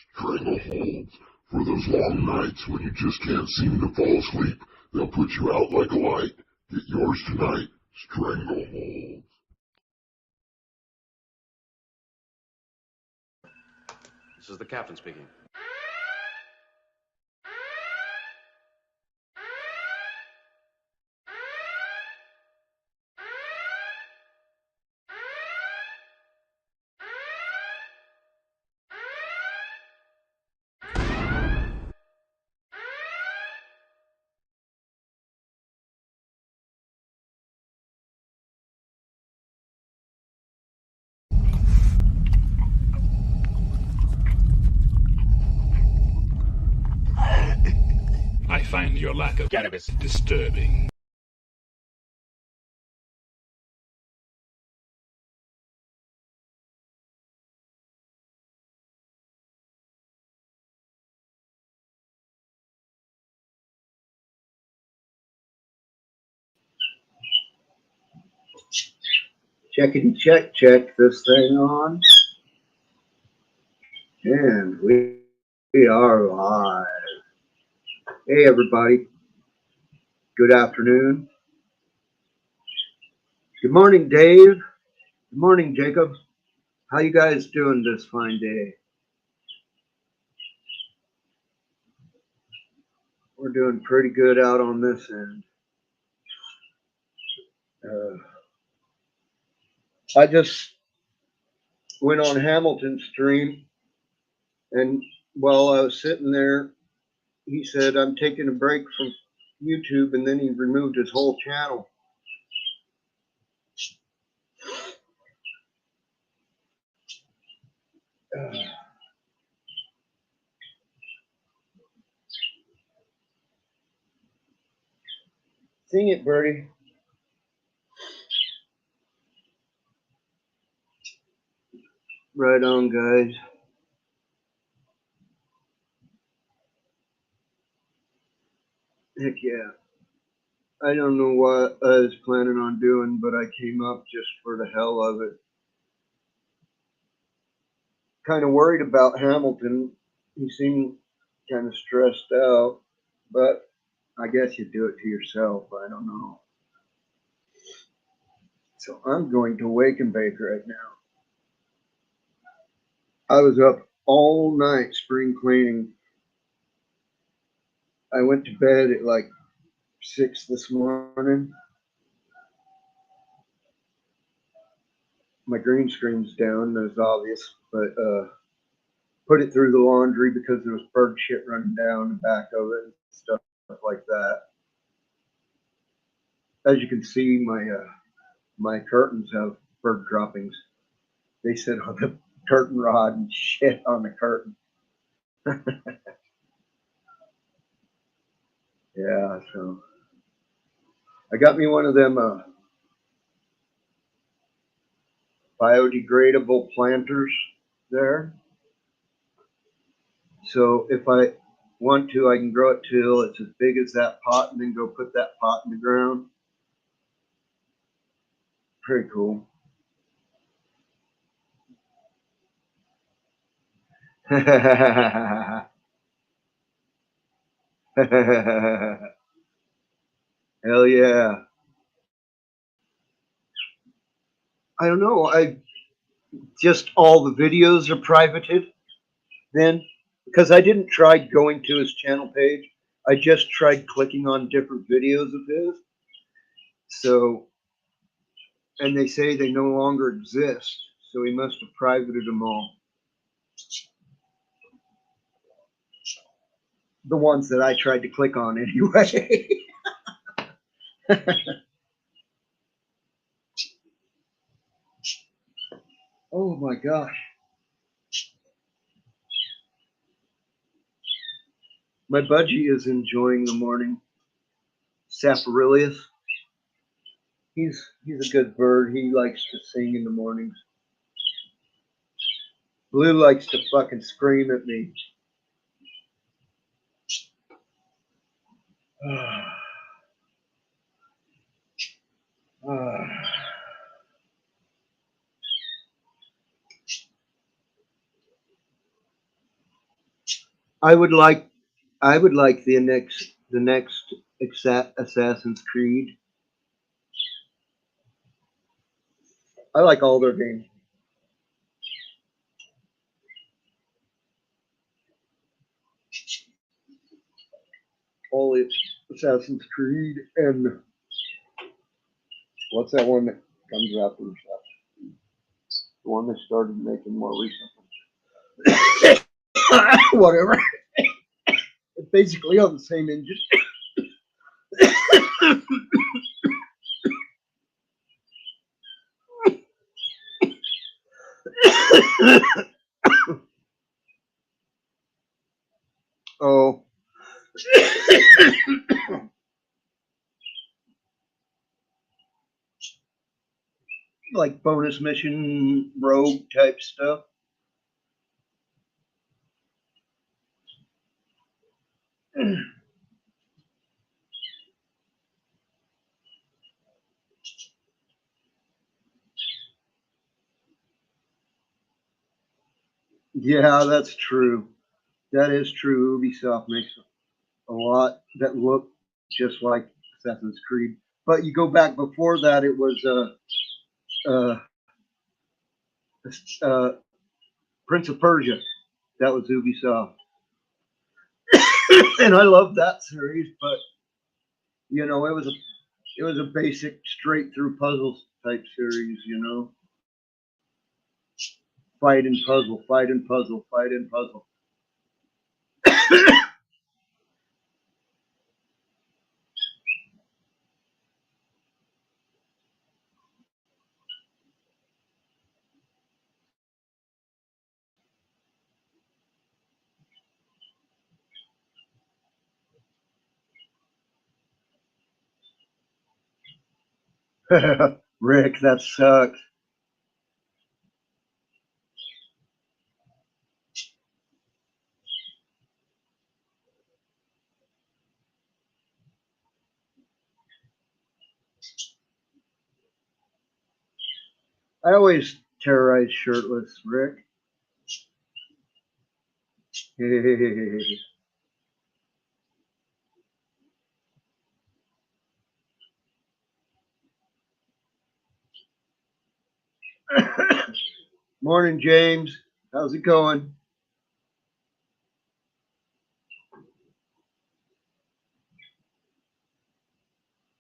Stranglehold. For those long nights when you just can't seem to fall asleep, they'll put you out like a light. Get yours tonight. Stranglehold. This is the captain speaking. I find your lack of cannabis disturbing. Checkity check, check this thing on. And we are live. Hey everybody. Good afternoon. Good morning, Dave. Good morning, Jacob. How you guys doing this fine day? We're doing pretty good out on this end. I just went on Hamilton's stream, and while I was sitting there, he said, I'm taking a break from YouTube, and then he removed his whole channel. Sing it, Birdie. Right on, guys. Heck yeah. I don't know what I was planning on doing, but I came up just for the hell of it. Kind of worried about Hamilton. He seemed kind of stressed out, but I guess you do it to yourself. I don't know. So I'm going to wake and bake right now. I was up all night spring cleaning. I went to bed at like 6 this morning. My green screen's down, that's obvious, but put it through the laundry because there was bird shit running down the back of it and stuff like that. As you can see, my curtains have bird droppings. They sit on the curtain rod and shit on the curtain. Yeah, so I got me one of them biodegradable planters there. So if I want to, I can grow it till it's as big as that pot and then go put that pot in the ground. Pretty cool. Hell yeah. I don't know. I just all the videos are privated then because I didn't try going to his channel page. I just tried clicking on different videos of his. So, and they say they no longer exist. So he must have privated them all. The ones that I tried to click on anyway. Oh my gosh. My budgie is enjoying the morning. Sapphirilius. He's a good bird. He likes to sing in the mornings. Blue likes to fucking scream at me. I would like the next Assassin's Creed. I like all their games. All the Assassin's Creed and what's that one that comes after Assassin's? The one they started making more recently. Whatever. It's basically on the same engine. Oh. Like bonus mission rogue type stuff. Yeah, that's true. That is true. Ubisoft makes a lot that look just like Assassin's Creed. But you go back before that, it was uh, uh, Prince of Persia. That was Ubisoft, and I love that series. But you know, it was a basic straight through puzzle type series. You know, fight and puzzle, fight and puzzle, fight and puzzle. Rick, that sucks. I always terrorize shirtless, Rick. Morning, James. How's it going?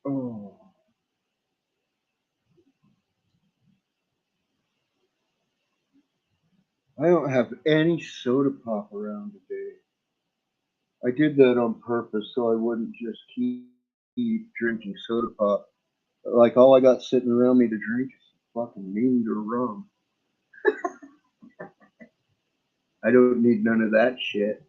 Oh, I don't have any soda pop around today. I did that on purpose so I wouldn't just keep drinking soda pop. Like all I got sitting around me to drink is fucking mead or rum. I don't need none of that shit.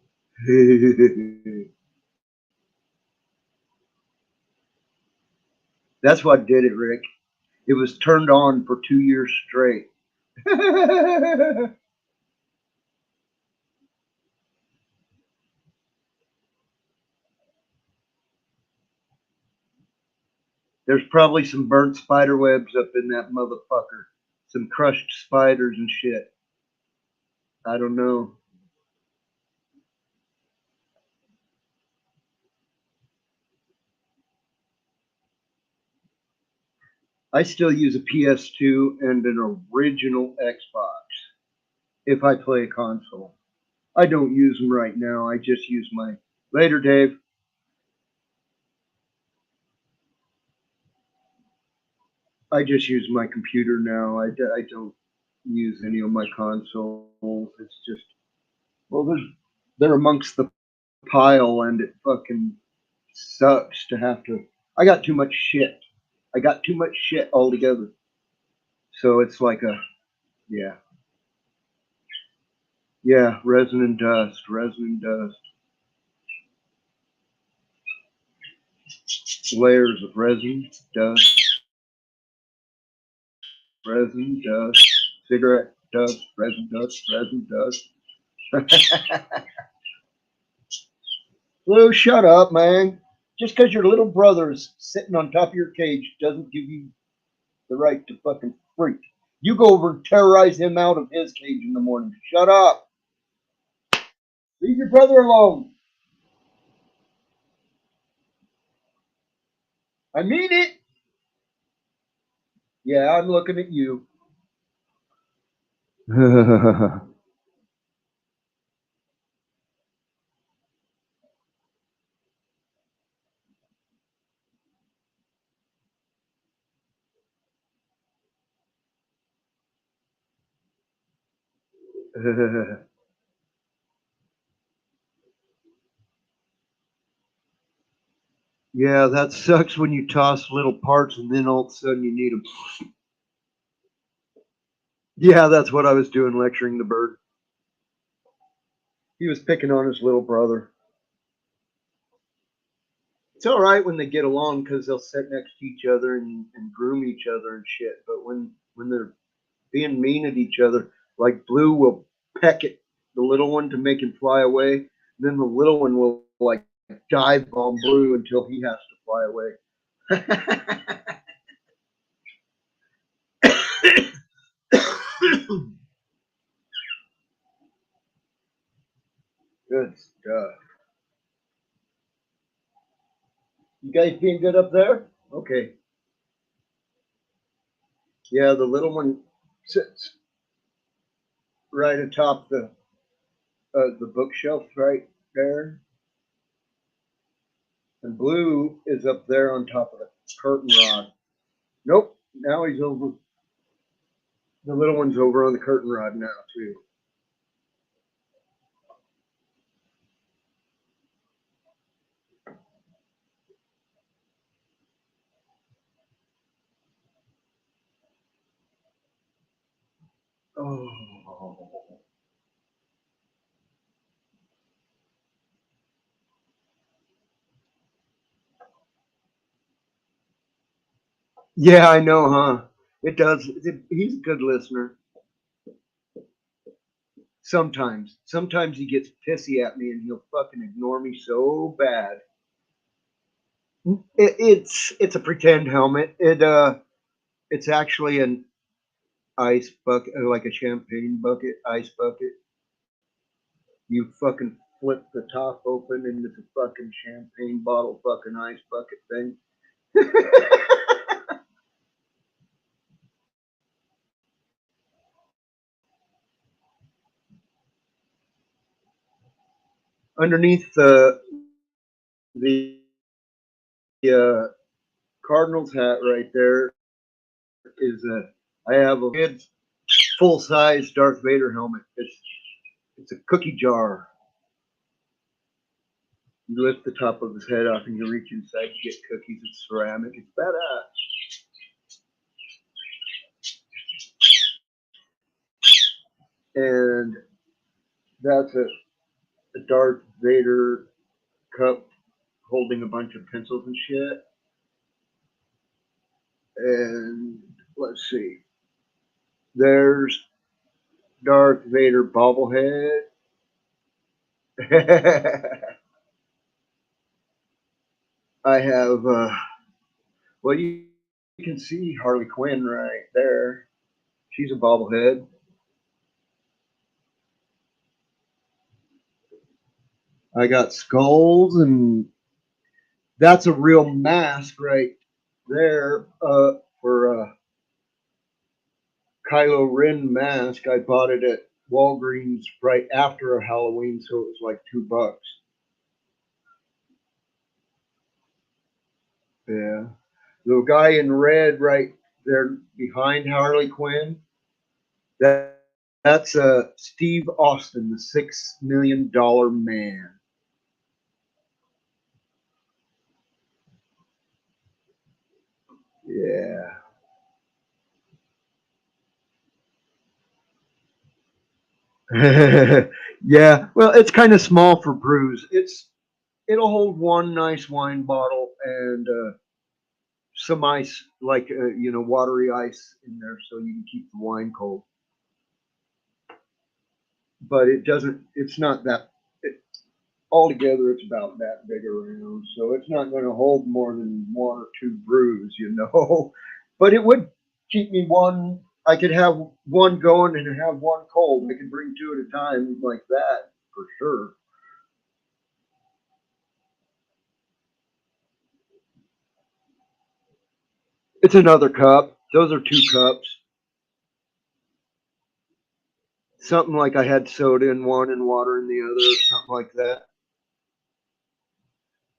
That's what did it, Rick. It was turned on for 2 years straight. There's probably some burnt spider webs up in that motherfucker. Some crushed spiders and shit. I don't know. I still use a PS2 and an original Xbox if I play a console. I don't use them right now. I just use my. Later, Dave. I just use my computer now. I don't use any of my consoles. It's just, well, they're amongst the pile and it fucking sucks to have to. I got too much shit. I got too much shit altogether. So it's like a, yeah. Yeah, resin and dust, resin and dust. Layers of resin, dust, resin, dust, cigarette dust, resin, dust, resin, dust. Lou, shut up, man. Just because your little brother is sitting on top of your cage doesn't give you the right to fucking freak. You go over and terrorize him out of his cage in the morning. Shut up. Leave your brother alone. I mean it. Yeah, I'm looking at you. Yeah, that sucks when you toss little parts and then all of a sudden you need them. Yeah, that's what I was doing, lecturing the bird. He was picking on his little brother. It's all right when they get along because they'll sit next to each other and groom each other and shit. But when they're being mean at each other, like Blue will peck at the little one to make him fly away, then the little one will like dive on Blue until he has to fly away. Good stuff. You guys being good up there? Okay. Yeah, the little one sits right atop the bookshelf right there, and Blue is up there on top of the curtain rod. Nope. Now he's over. The little one's over on the curtain rod now too. Oh. Yeah, I know, huh? It does. He's a good listener. Sometimes. Sometimes he gets pissy at me and he'll fucking ignore me so bad. It's a pretend helmet. It's actually an ice bucket, like a champagne bucket, ice bucket. You fucking flip the top open and it's a fucking champagne bottle fucking ice bucket thing. Underneath the Cardinals hat right there is a. I have a kid's full size Darth Vader helmet. It's a cookie jar. You lift the top of his head up and you reach inside to get cookies. It's ceramic. It's badass. And that's a Darth Vader cup holding a bunch of pencils and shit. And let's see. There's Darth Vader bobblehead. I have, well, you can see Harley Quinn right there. She's a bobblehead. I got skulls, and that's a real mask right there for Kylo Ren mask. I bought it at Walgreens right after a Halloween, so it was like $2. Yeah. The guy in red right there behind Harley Quinn, that's Steve Austin, the $6 million man. Yeah. Yeah. Well, it's kind of small for brews. It'll hold one nice wine bottle and some ice, like watery ice in there, so you can keep the wine cold. But it doesn't. It's not that. Altogether, it's about that big around, so it's not going to hold more than one or two brews, But it would keep me one. I could have one going and have one cold. I could bring two at a time like that for sure. It's another cup. Those are 2 cups. Something like I had soda in one and water in the other, or something like that.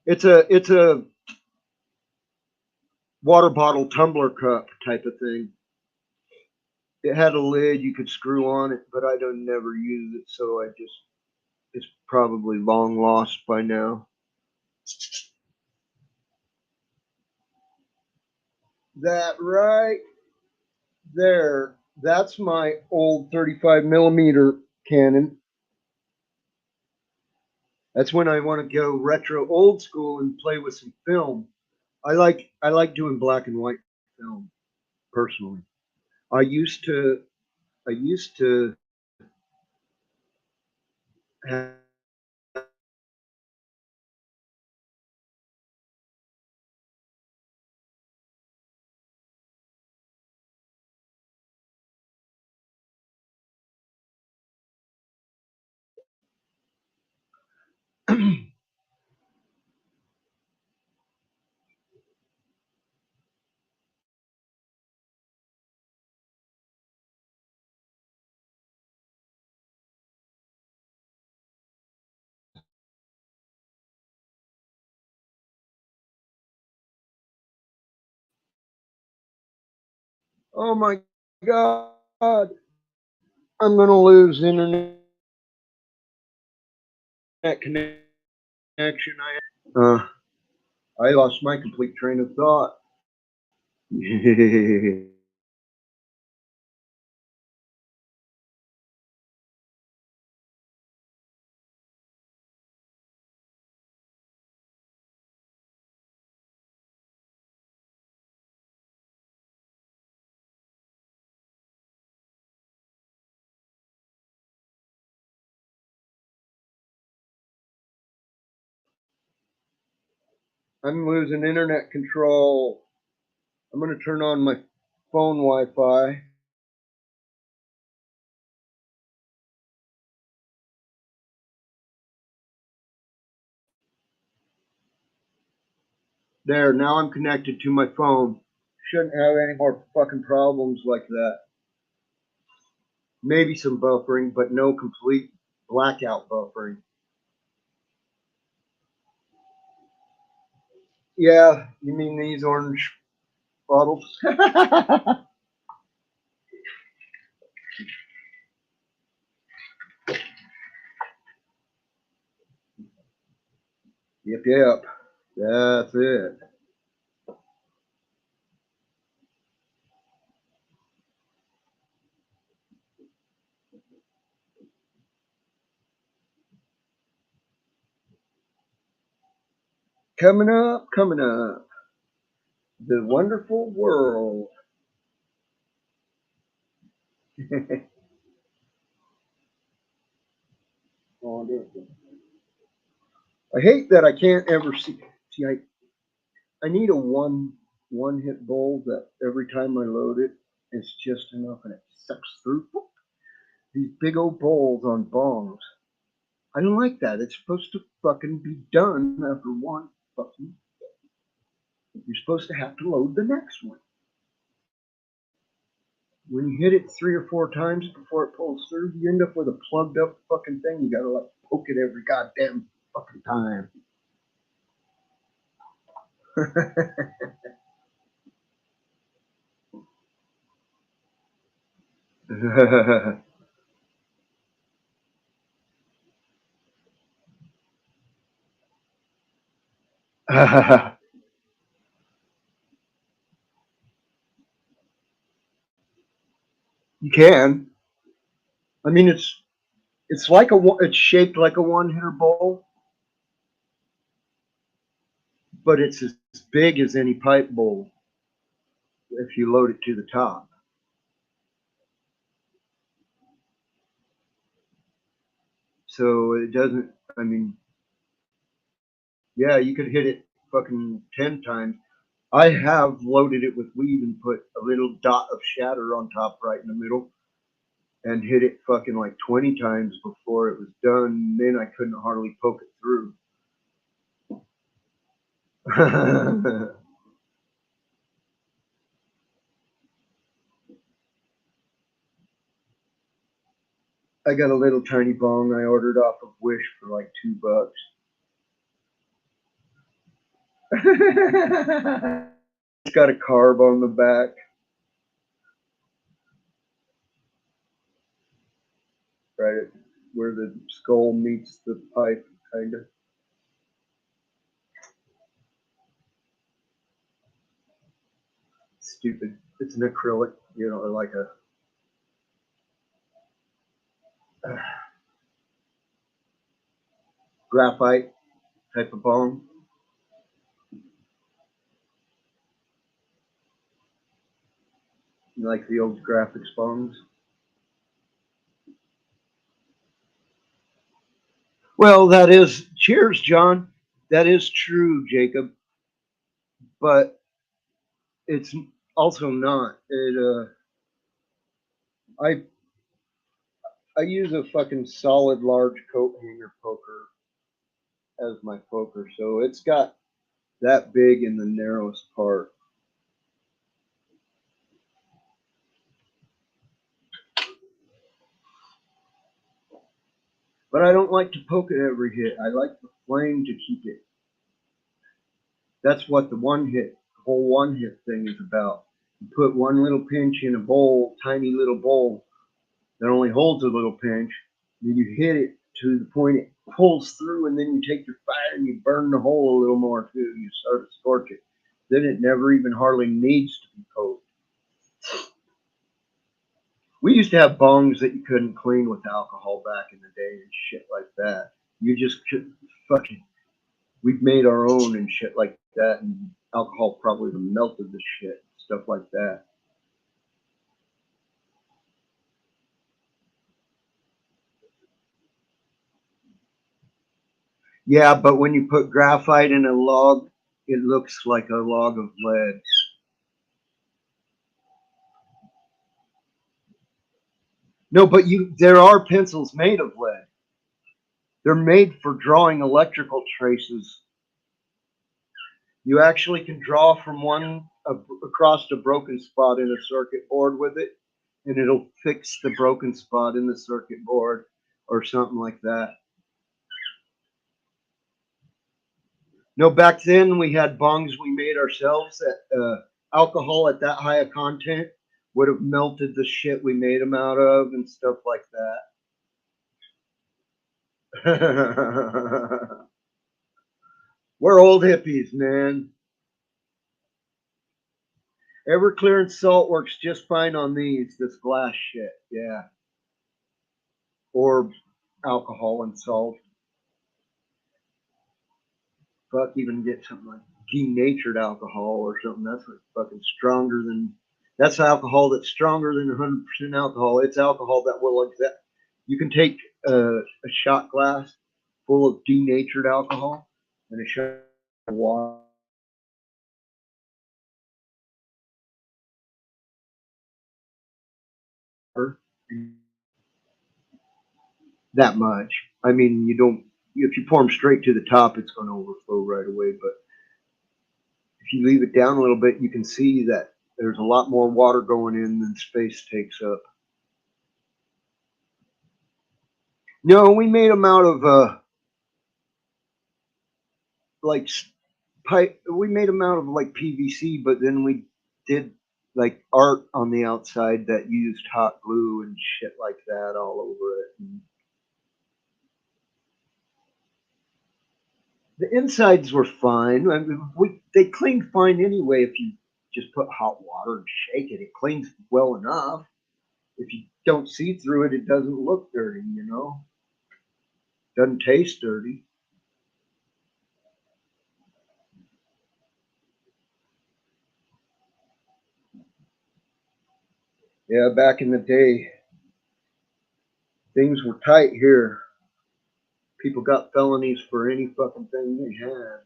It's a water bottle tumbler cup type of thing. It had a lid you could screw on it, but I don't never use it, so it's probably long lost by now. That right there, that's my old 35 millimeter Canon. That's when I want to go retro old school and play with some film. I like doing black and white film personally. I used to I used to have oh my god, I'm gonna lose internet connection. I lost my complete train of thought. I'm losing internet control. I'm gonna turn on my phone Wi-Fi. There, now I'm connected to my phone. Shouldn't have any more fucking problems like that. Maybe some buffering, but no complete blackout buffering. Yeah, you mean these orange bottles? Yep. That's it. Coming up. The wonderful world. Oh, I hate that I can't ever see. See, I need a one hit bowl that every time I load it, it's just enough and it sucks through. These big old bowls on bongs. I don't like that. It's supposed to fucking be done after one fucking. You're supposed to have to load the next one. When you hit it 3 or 4 times before it pulls through, you end up with a plugged up fucking thing. You gotta like poke it every goddamn fucking time. You can. I mean, it's like it's shaped like a one hitter bowl, but it's as big as any pipe bowl if you load it to the top. So it doesn't. I mean, yeah, you could hit it fucking 10 times. I have loaded it with weed and put a little dot of shatter on top right in the middle and hit it fucking like 20 times before it was done. Then I couldn't hardly poke it through. I got a little tiny bong I ordered off of Wish for like $2. It's got a carb on the back. Right where the skull meets the pipe, kind of. Stupid. It's an acrylic, you know, like a graphite type of bong. Like the old graphics bongs. Well, that is, cheers, John. That is true, Jacob. But it's also not. I I use a fucking solid large coat hanger poker as my poker, so it's got that big in the narrowest part. But I don't like to poke it every hit. I like the flame to keep it. That's what the whole one hit thing is about. You put one little pinch in a bowl, tiny little bowl that only holds a little pinch. Then you hit it to the point it pulls through, and then you take your fire and you burn the hole a little more too. You start to scorch it. Then it never even hardly needs to be poked. We used to have bongs that you couldn't clean with alcohol back in the day and shit like that. You just couldn't fucking. We'd made our own and shit like that, and alcohol probably melted the shit, stuff like that. Yeah, but when you put graphite in a log, it looks like a log of lead. No, but there are pencils made of lead. They're made for drawing electrical traces. You actually can draw from one across a broken spot in a circuit board with it, and it'll fix the broken spot in the circuit board or something like that. No, back then we had bongs we made ourselves that alcohol at that high a content would have melted the shit we made them out of and stuff like that. We're old hippies, man. Everclear and salt works just fine on this glass shit, yeah. Or alcohol and salt. Fuck, even get something like denatured alcohol or something. That's like fucking stronger than. That's alcohol that's stronger than 100% alcohol. It's alcohol that will accept. You can take a shot glass full of denatured alcohol and a shot of water. That much. I mean, you don't. If you pour them straight to the top, it's going to overflow right away. But if you leave it down a little bit, you can see that there's a lot more water going in than space takes up. No, we made them out of like pipe. We made them out of like PVC, but then we did like art on the outside that used hot glue and shit like that all over it. And the insides were fine. I mean, they cleaned fine anyway. If you just put hot water and shake it, it cleans well enough. If you don't see through it, it doesn't look dirty. You know, doesn't taste dirty. Yeah, back in the day, things were tight here. People got felonies for any fucking thing they had.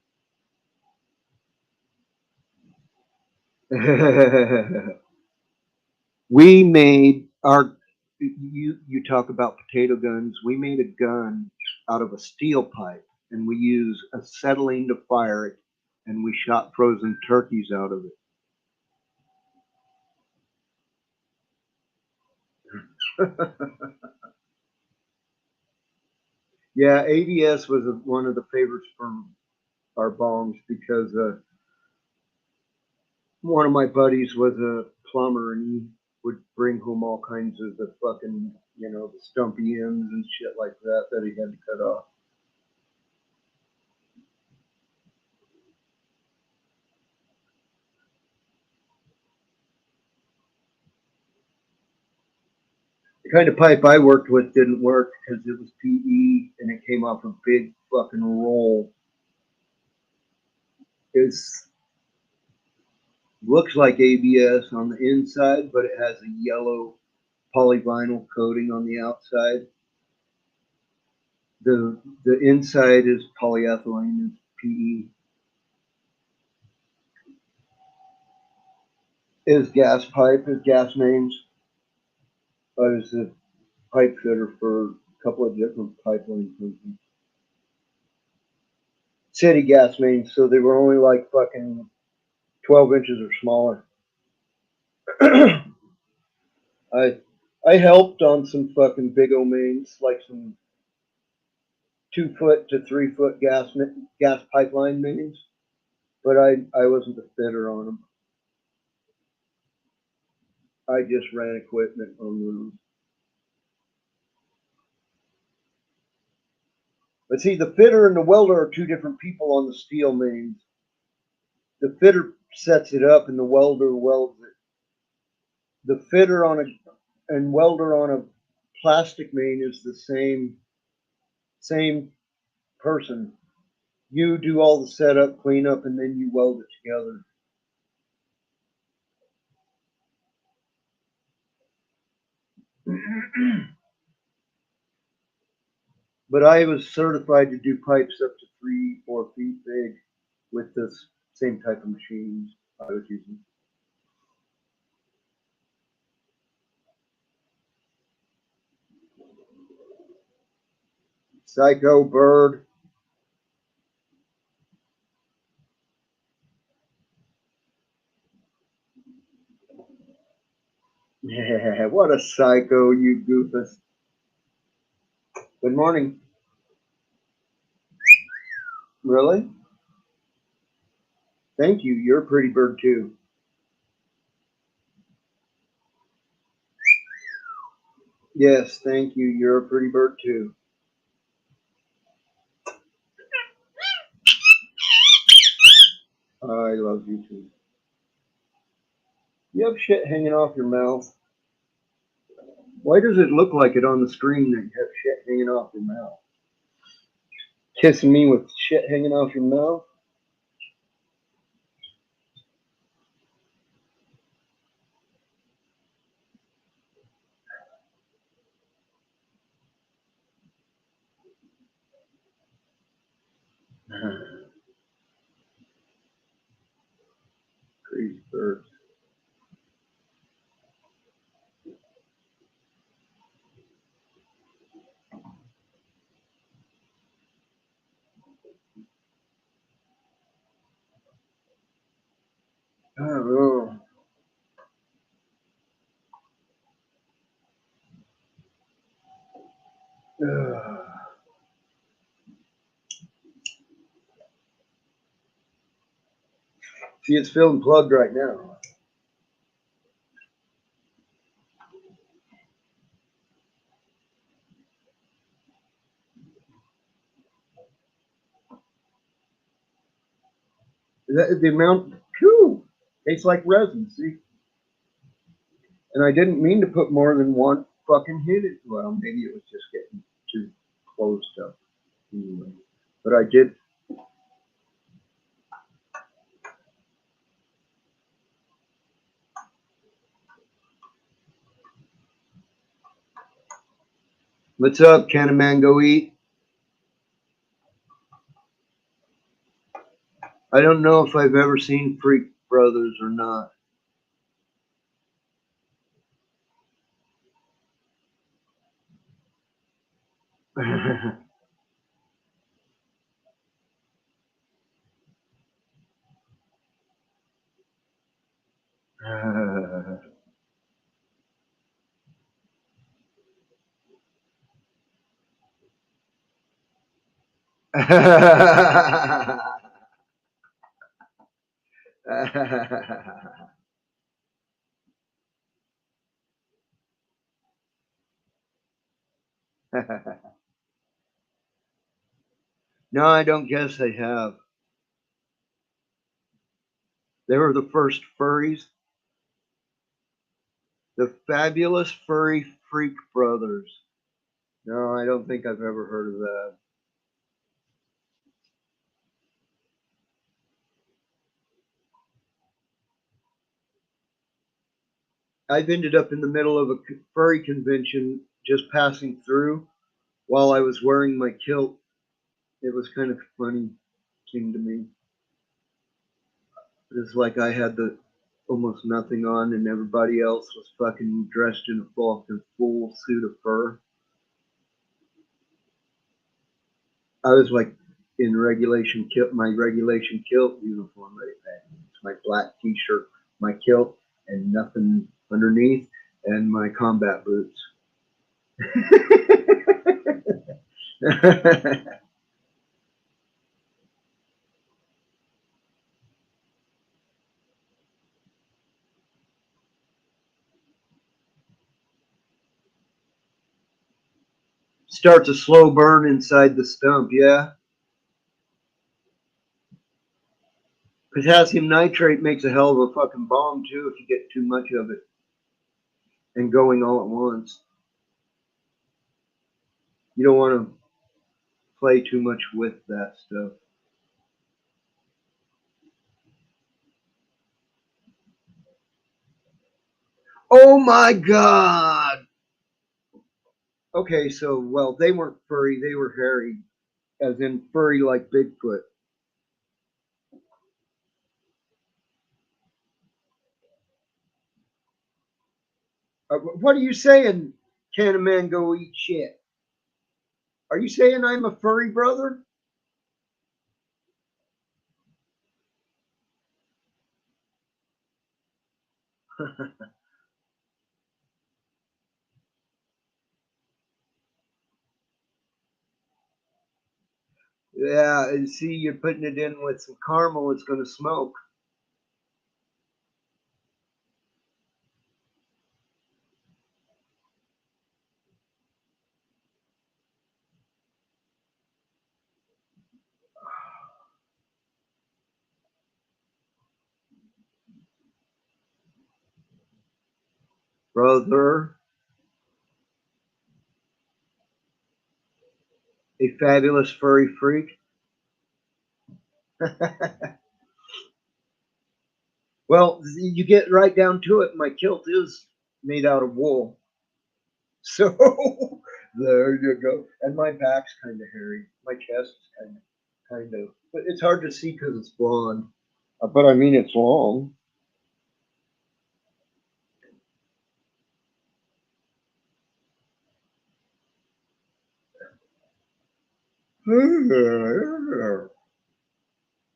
We made our. You talk about potato guns. We made a gun out of a steel pipe, and we use acetylene to fire it, and we shot frozen turkeys out of it. Yeah, ABS was one of the favorites from our bongs because one of my buddies was a plumber and he would bring home all kinds of the fucking, the stumpy ends and shit like that he had to cut off. The kind of pipe I worked with didn't work because it was PE and it came off a big fucking roll. It looks like ABS on the inside, but it has a yellow polyvinyl coating on the outside. The inside is polyethylene, it's PE. Is gas pipe, is gas mains. I was a pipe fitter for a couple of different pipeline companies. City gas mains, so they were only like fucking 12 inches or smaller. I helped on some fucking big O mains, like some 2 foot to 3 foot gas pipeline mains, but I wasn't a fitter on them. I just ran equipment on them. But see, the fitter and the welder are two different people on the steel mains. The fitter sets it up and the welder welds it. The fitter and welder on a plastic main is the same person. You do all the setup, cleanup, and then you weld it together. But I was certified to do pipes up to 3-4 feet big with this same type of machines I was using. Psycho bird. Yeah, what a psycho, you goofus. Good morning. Really? Thank you. You're a pretty bird too. Yes, thank you. You're a pretty bird too. I love you too. You have shit hanging off your mouth. Why does it look like it on the screen that you have shit hanging off your mouth? Kissing me with shit hanging off your mouth? Crazy birds. I don't know. See, it's feeling plugged right now. The amount, phew, tastes like resin, see? And I didn't mean to put more than one fucking hit it. Well, maybe it was just getting too close up anyway. But I did. What's up, can a man go eat? I don't know if I've ever seen Freak Brothers or not. No, I don't guess they have. They were the first furries. The Fabulous Furry Freak Brothers. No, I don't think I've ever heard of that. I've ended up in the middle of a furry convention just passing through while I was wearing my kilt. It was kind of funny thing to me. It was like I had the almost nothing on and everybody else was fucking dressed in a full suit of fur. I was like in regulation kilt, my regulation kilt uniform right there. It's my black t-shirt, my kilt, and nothing underneath, and my combat boots. Starts a slow burn inside the stump, yeah. Potassium nitrate makes a hell of a fucking bomb too if you get too much of it and going all at once. You don't want to play too much with that stuff. Oh my god! Okay, so, well, they weren't furry, they were hairy, as in furry like Bigfoot. What are you saying? Can a man go eat shit? Are you saying I'm a furry brother? Yeah, and see, you're putting it in with some caramel, it's going to smoke. Brother, a fabulous furry freak. Well, you get right down to it. My kilt is made out of wool. So there you go. And my back's kind of hairy. My chest is kind of, but it's hard to see because it's blonde. But I mean, it's long.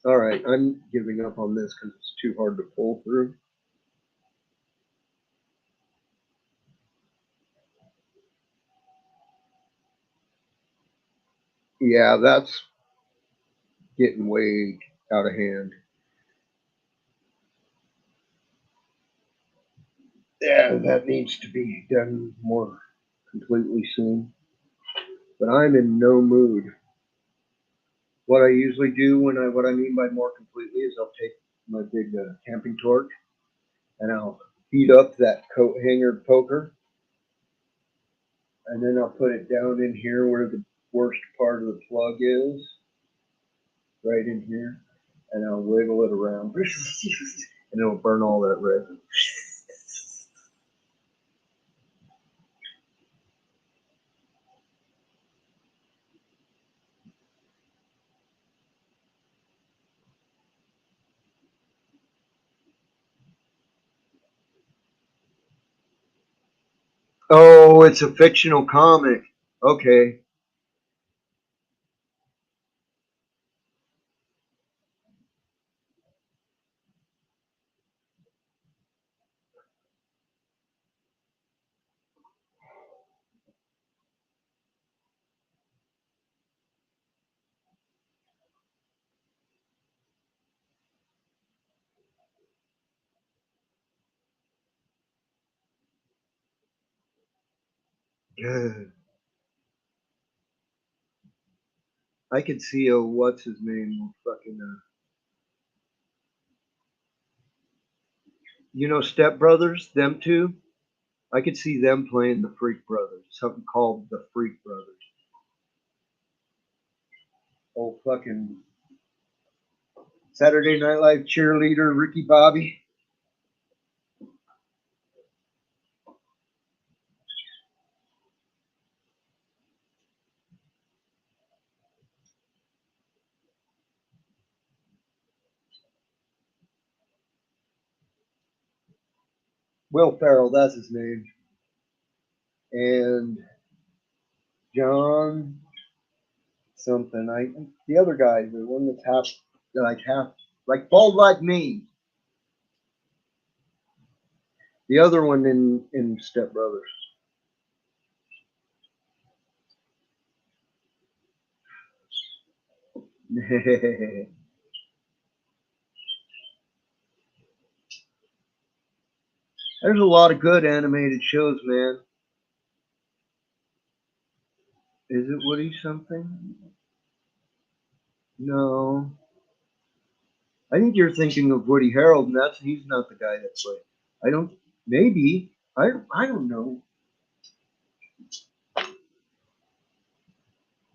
All right, I'm giving up on this because it's too hard to pull through. Yeah, that's getting way out of hand. Yeah, that needs to be done more completely soon. But I'm in no mood. What I usually do what I mean by more completely is I'll take my big camping torch and I'll heat up that coat hanger poker, and then I'll put it down in here where the worst part of the plug is, right in here, and I'll wiggle it around, and it'll burn all that resin. Oh, it's a fictional comic. Okay. I could see what's his name, fucking Step Brothers, them two. I could see them playing the Freak Brothers, something called the Freak Brothers. Old fucking Saturday Night Live cheerleader Ricky Bobby. Will Ferrell, that's his name. And John something. The other guy, the one that's half like bald like me. The other one in Step Brothers. There's a lot of good animated shows, man. Is it Woody something? No. I think you're thinking of Woody Harreld, and he's not the guy that played. I don't. Maybe. I don't know.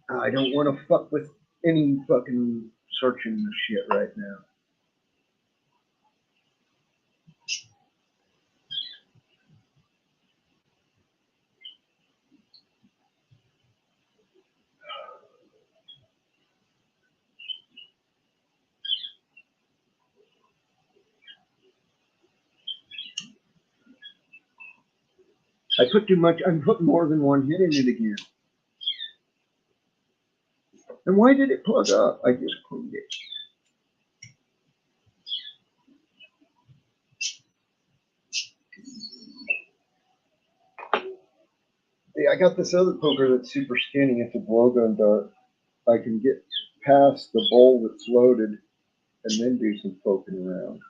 I don't want to fuck with any fucking searching this shit right now. I put too much. I'm putting more than one hit in it again. And why did it plug up? I just cleaned it. Yeah, I got this other poker that's super skinny. It's a blowgun dart. I can get past the bowl that's loaded and then do some poking around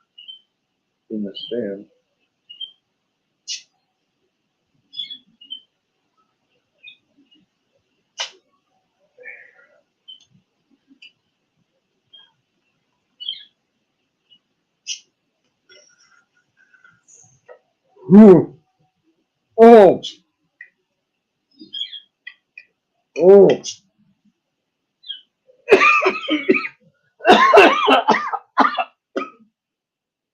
in the stand. Ooh. Oh, oh.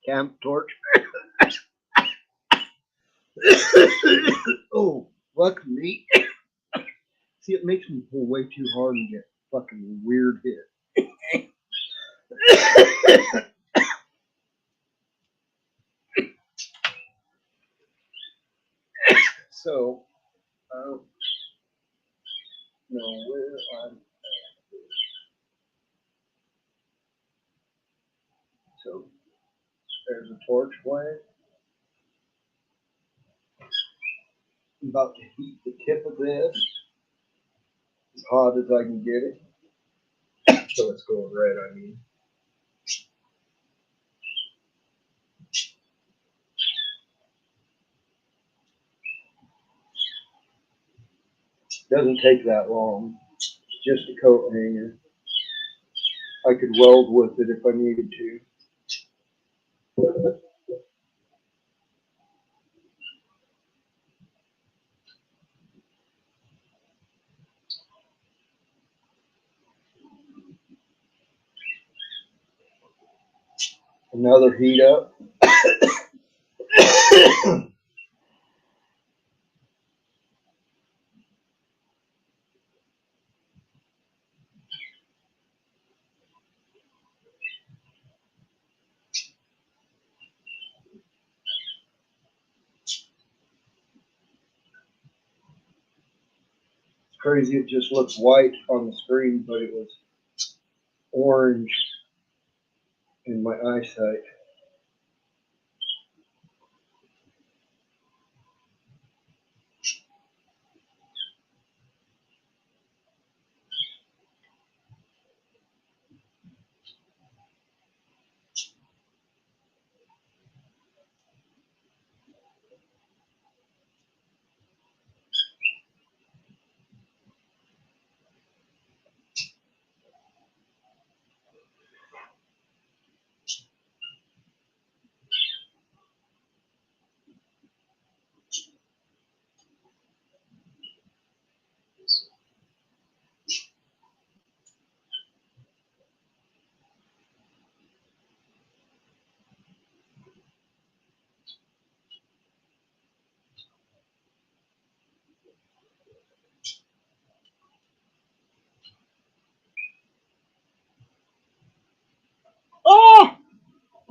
Camp torch. Oh, fuck me. See, it makes me pull way too hard and get fucking weird hit. So, I don't know where I'm. So, there's a torch flame. I'm about to heat the tip of this as hot as I can get it. So it's going red, I mean. Doesn't take that long. Just a coat hanger. I could weld with it if I needed to. Another heat up. It's crazy, it just looks white on the screen, but it was orange in my eyesight.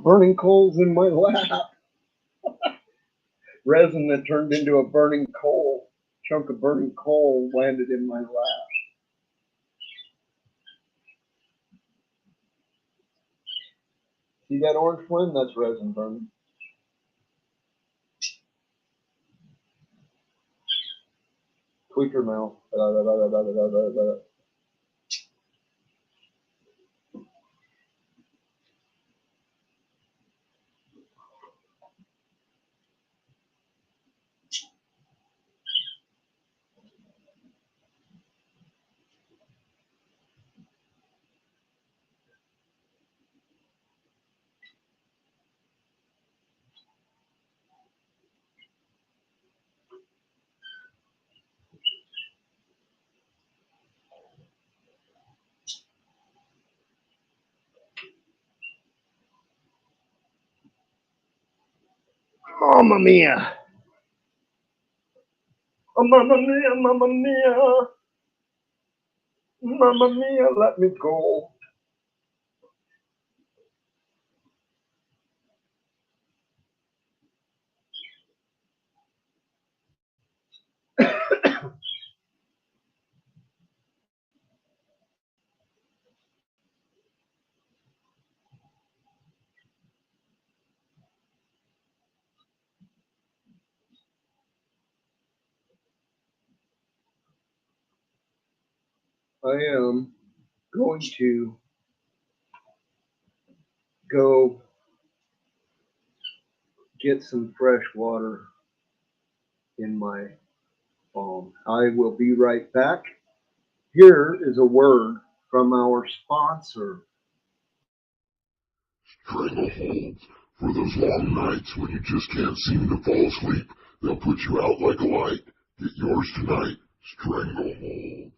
Burning coals in my lap. Resin that turned into a burning coal. Chunk of burning coal landed in my lap. See that orange flame? That's resin burning. Tweaker mouth. Mamma mia. Oh, mamma mia, mamma mia. Mamma mia, let me go. I am going to go get some fresh water in my phone. I will be right back. Here is a word from our sponsor. Strangleholds. For those long nights when you just can't seem to fall asleep, they'll put you out like a light. Get yours tonight. Strangleholds.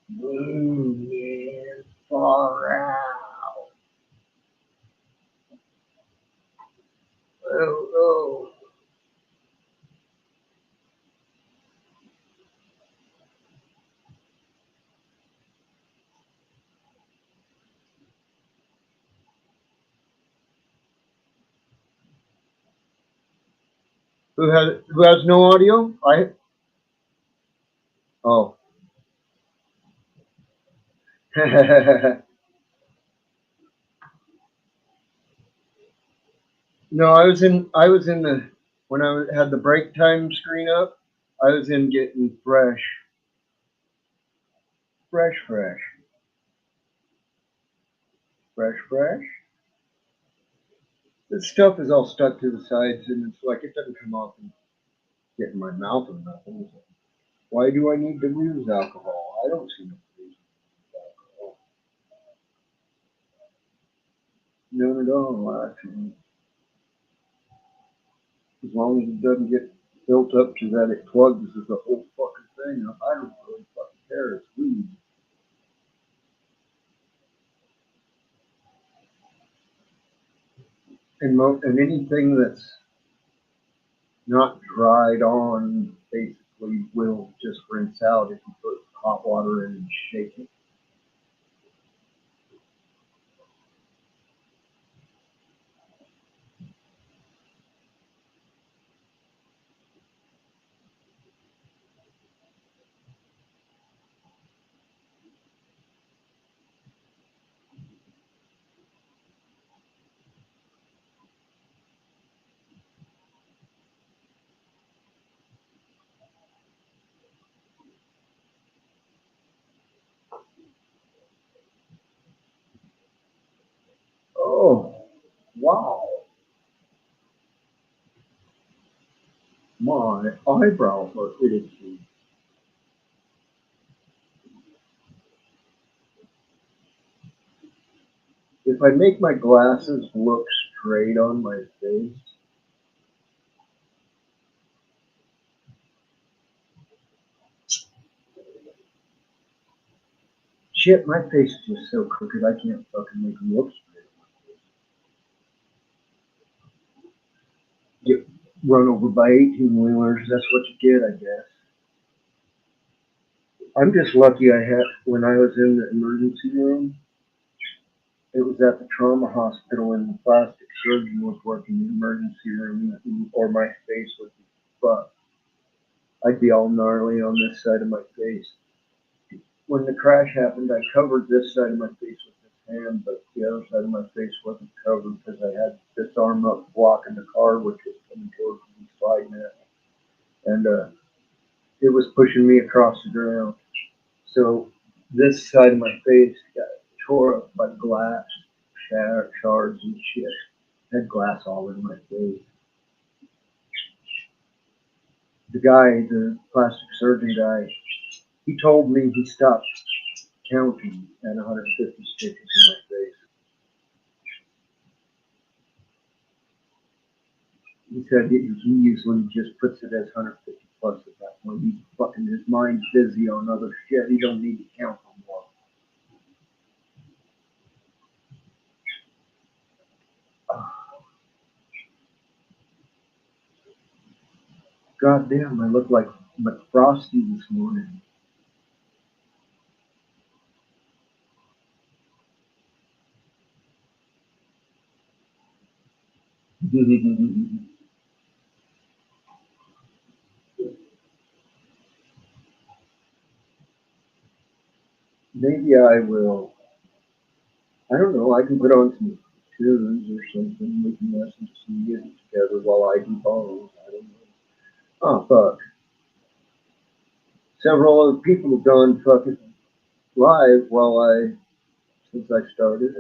Blue man, far out. Oh, oh. Who has no audio? Oh. No, I was in the when had the break time screen up. I was in getting fresh, fresh, fresh, fresh, fresh. This stuff is all stuck to the sides, and it's like it doesn't come off and get in my mouth or nothing. Why do I need to use alcohol? I don't see no reason to use alcohol. None at all, actually. As long as it doesn't get built up to that it plugs as the whole fucking thing. I don't really fucking care. It's weed. And anything that's not dried on basically will just rinse out if you put hot water in and shake it. Oh, wow. My eyebrows are itchy. If I make my glasses look straight on my face, shit, my face is just so crooked I can't fucking make them look straight. Get run over by 18-wheelers, that's what you get, I guess. I'm just lucky I had, when I was in the emergency room, it was at the trauma hospital and the plastic surgeon was working in the emergency room, or my face would be fucked. I'd be all gnarly on this side of my face. When the crash happened, I covered this side of my face with this hand, but the other side of my face wasn't covered because I had this arm up blocking the car, which was coming towards me sliding at me. And it was pushing me across the ground. So this side of my face got tore up by glass, shards and shit. I had glass all in my face. The guy, the plastic surgeon guy, he told me he stopped counting at 150 stitches in my face. He said he usually just puts it as 150 plus at that point. He's fucking, his mind's busy on other shit. He don't need to count no more. God damn, I look like McFrosty this morning. Maybe I will. I don't know. I can put on some tunes or something. We can listen to some music together while I do bones. I don't know. Oh, fuck. Several other people have gone fucking live since I started.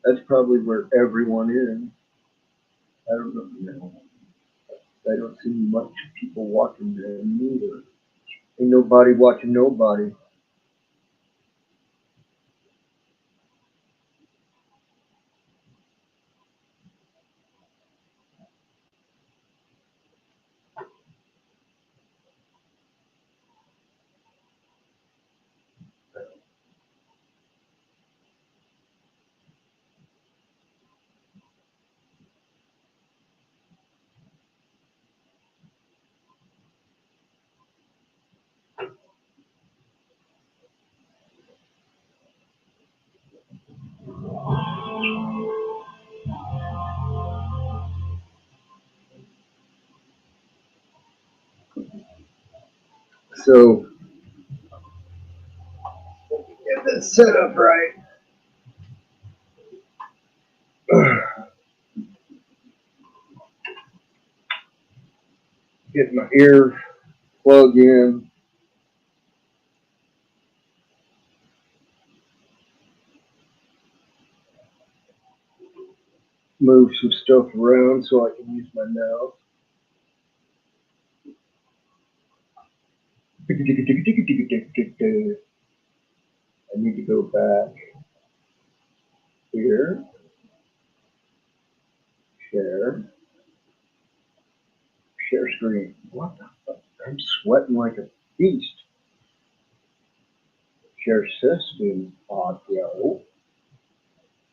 That's probably where everyone is. I don't know. I don't see much people watching them either. Ain't nobody watching nobody. So get this set up right. Get my ear plug in. Move some stuff around so I can use my mouth. I need to go back here. Share. Share screen. What the fuck? I'm sweating like a beast. share system audio.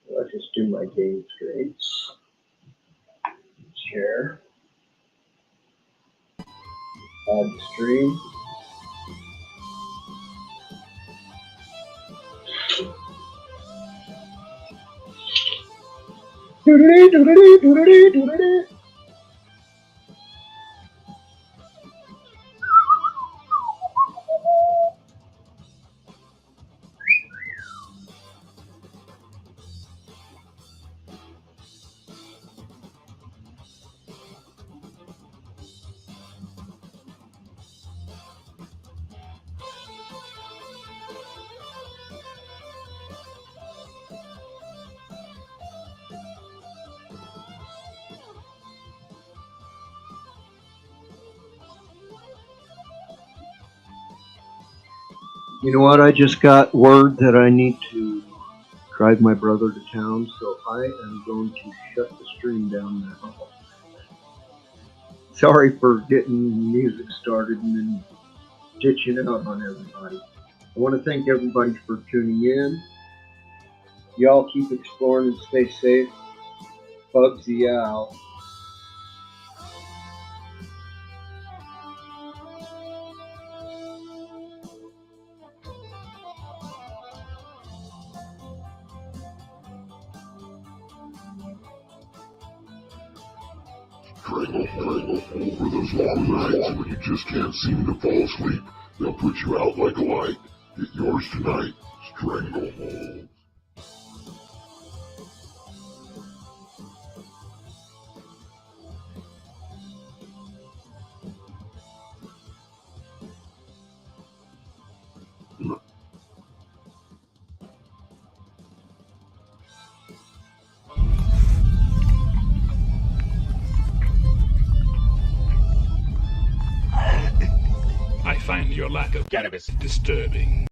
Let's just do my game screens. Share. Add stream. Doodly, doodly, doodly, doodly. You know what? I just got word that I need to drive my brother to town, so I am going to shut the stream down now. Sorry for getting music started and then ditching out on everybody. I want to thank everybody for tuning in. Y'all keep exploring and stay safe. Bugsy out. Strangle for those long nights when you just can't seem to fall asleep. They'll put you out like a light. Get yours tonight. Stranglehold. I find your lack of cannabis disturbing.